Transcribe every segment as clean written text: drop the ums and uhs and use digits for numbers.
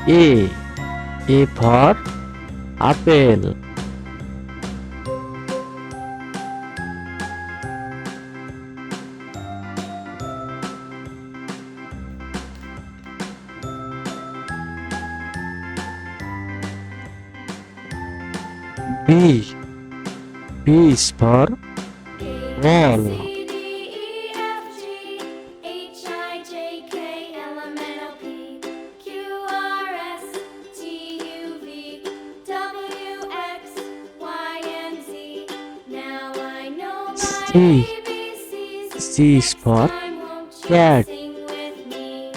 A. A for apple. B. B is for A, ball. B, C, D, E, F, G, H, I, J, K, L, M, N, O, P, Q, R, S, T, U, V, W, X, Y, and Z. Now I know my C. ABCs. C is Next for time, won't you cat. sing with me?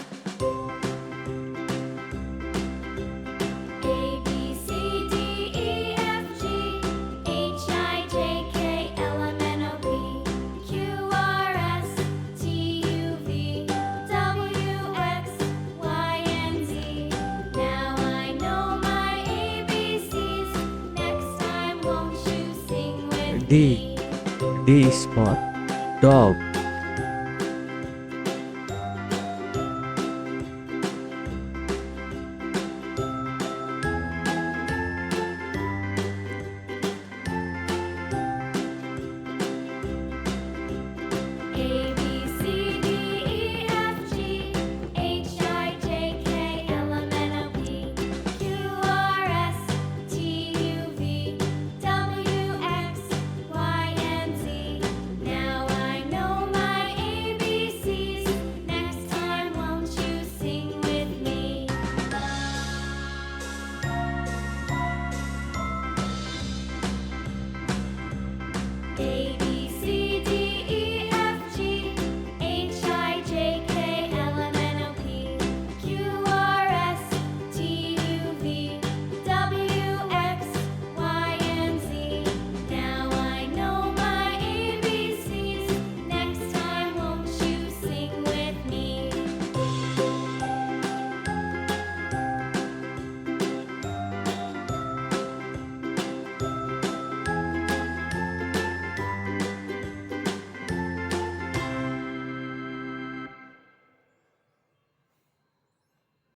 A, B, C, D, E, F, G, H, I, J, K, L, M, N, O, P, Q, R, S, T, U, V, W, X, Y, and Z. Now I know my ABCs. Next time, won't you sing with D. me? D is for dog.